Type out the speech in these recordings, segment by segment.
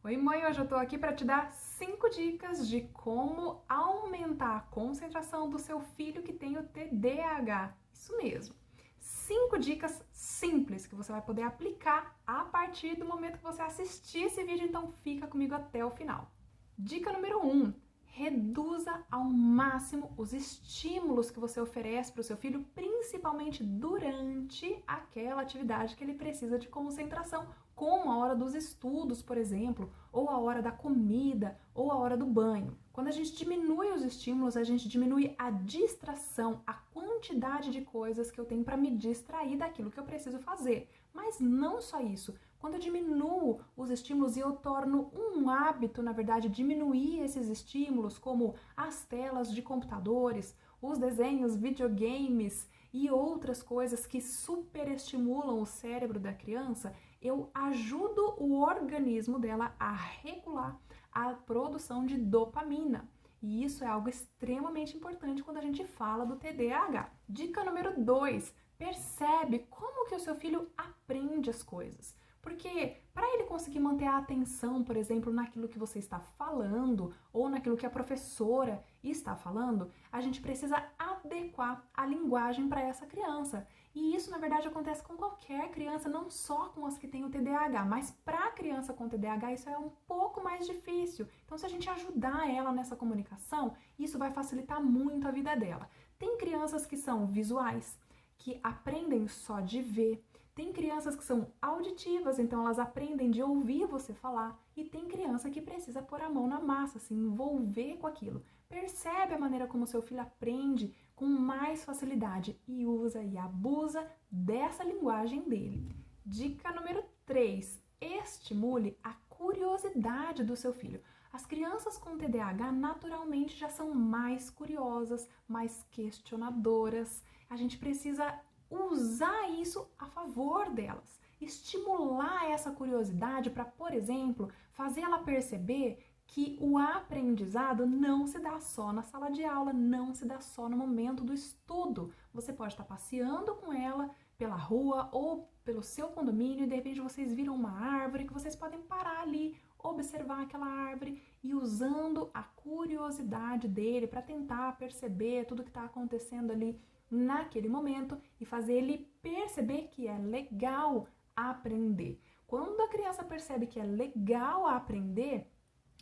Oi, mãe! Hoje eu tô aqui para te dar 5 dicas de como aumentar a concentração do seu filho que tem o TDAH. Isso mesmo. 5 dicas simples que você vai poder aplicar a partir do momento que você assistir esse vídeo, então fica comigo até o final. Dica número 1. Reduza ao máximo os estímulos que você oferece para o seu filho, principalmente durante aquela atividade que ele precisa de concentração, como a hora dos estudos, por exemplo, ou a hora da comida, ou a hora do banho. Quando a gente diminui os estímulos, a gente diminui a distração, a quantidade de coisas que eu tenho para me distrair daquilo que eu preciso fazer. Mas não só isso. Quando eu diminuo os estímulos e eu torno um hábito, na verdade, diminuir esses estímulos, como as telas de computadores, os desenhos, videogames e outras coisas que superestimulam o cérebro da criança, eu ajudo o organismo dela a regular a produção de dopamina. E isso é algo extremamente importante quando a gente fala do TDAH. Dica número 2. Percebe como que o seu filho aprende as coisas. Porque para ele conseguir manter a atenção, por exemplo, naquilo que você está falando ou naquilo que a professora está falando, a gente precisa adequar a linguagem para essa criança. E isso, na verdade, acontece com qualquer criança, não só com as que têm o TDAH, mas para a criança com TDAH isso é um pouco mais difícil. Então, se a gente ajudar ela nessa comunicação, isso vai facilitar muito a vida dela. Tem crianças que são visuais, que aprendem só de ver. Tem crianças que são auditivas, então elas aprendem de ouvir você falar. E tem criança que precisa pôr a mão na massa, se envolver com aquilo. Percebe a maneira como seu filho aprende com mais facilidade e usa e abusa dessa linguagem dele. Dica número 3. Estimule a curiosidade do seu filho. As crianças com TDAH naturalmente já são mais curiosas, mais questionadoras. A gente precisa usar isso a favor delas, estimular essa curiosidade para, por exemplo, fazer ela perceber que o aprendizado não se dá só na sala de aula, não se dá só no momento do estudo. Você pode estar passeando com ela pela rua ou pelo seu condomínio e de repente vocês viram uma árvore que vocês podem parar ali, observar aquela árvore e usando a curiosidade dele para tentar perceber tudo que está acontecendo ali naquele momento e fazer ele perceber que é legal aprender. Quando a criança percebe que é legal aprender,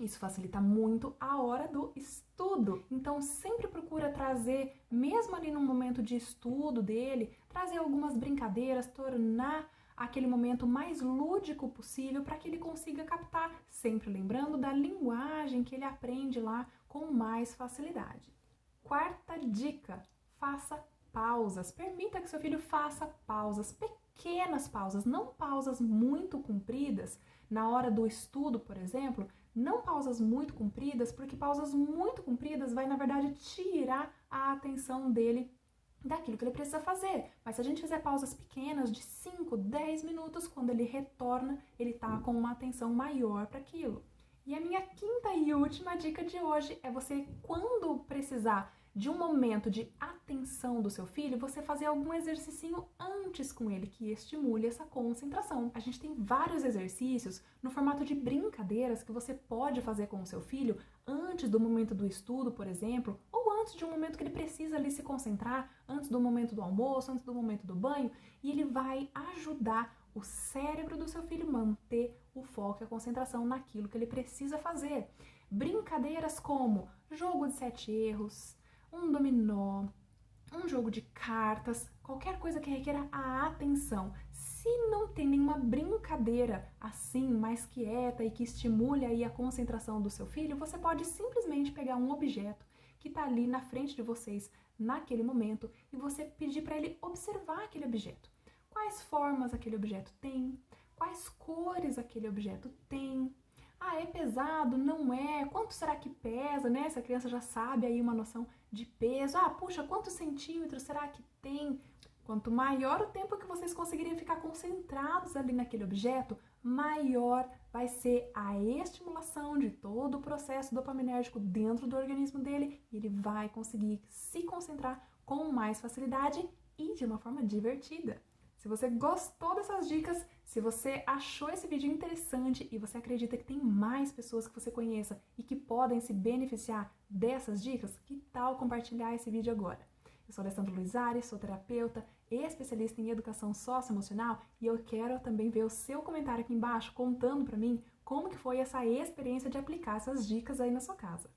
isso facilita muito a hora do estudo. Então sempre procura trazer, mesmo ali no momento de estudo dele, trazer algumas brincadeiras, tornar aquele momento mais lúdico possível para que ele consiga captar, sempre lembrando da linguagem que ele aprende lá com mais facilidade. Quarta dica: faça pausas. Permita que seu filho faça pausas, pequenas pausas, não pausas muito compridas. Na hora do estudo, por exemplo, não pausas muito compridas, porque pausas muito compridas vai, na verdade, tirar a atenção dele daquilo que ele precisa fazer. Mas se a gente fizer pausas pequenas de 5, 10 minutos, quando ele retorna, ele tá com uma atenção maior para aquilo. E a minha quinta e última dica de hoje é você, quando precisar de um momento de atenção do seu filho, você fazer algum exercício antes com ele que estimule essa concentração. A gente tem vários exercícios no formato de brincadeiras que você pode fazer com o seu filho antes do momento do estudo, por exemplo, ou antes de um momento que ele precisa ali se concentrar, antes do momento do almoço, antes do momento do banho, e ele vai ajudar o cérebro do seu filho manter o foco e a concentração naquilo que ele precisa fazer. Brincadeiras como jogo de 7 erros, um dominó, um jogo de cartas, qualquer coisa que requer a atenção. Se não tem nenhuma brincadeira assim, mais quieta e que estimule aí a concentração do seu filho, você pode simplesmente pegar um objeto que está ali na frente de vocês naquele momento e você pedir para ele observar aquele objeto. Quais formas aquele objeto tem? Quais cores aquele objeto tem? Ah, é pesado? Não é? Quanto será que pesa, né? Essa criança já sabe aí uma noção de peso. Ah, puxa, quantos centímetros será que tem? Quanto maior o tempo que vocês conseguirem ficar concentrados ali naquele objeto, maior vai ser a estimulação de todo o processo dopaminérgico dentro do organismo dele e ele vai conseguir se concentrar com mais facilidade e de uma forma divertida. Se você gostou dessas dicas, se você achou esse vídeo interessante e você acredita que tem mais pessoas que você conheça e que podem se beneficiar dessas dicas, que tal compartilhar esse vídeo agora? Eu sou Alessandra Luizari, sou terapeuta e especialista em educação socioemocional e eu quero também ver o seu comentário aqui embaixo contando para mim como que foi essa experiência de aplicar essas dicas aí na sua casa.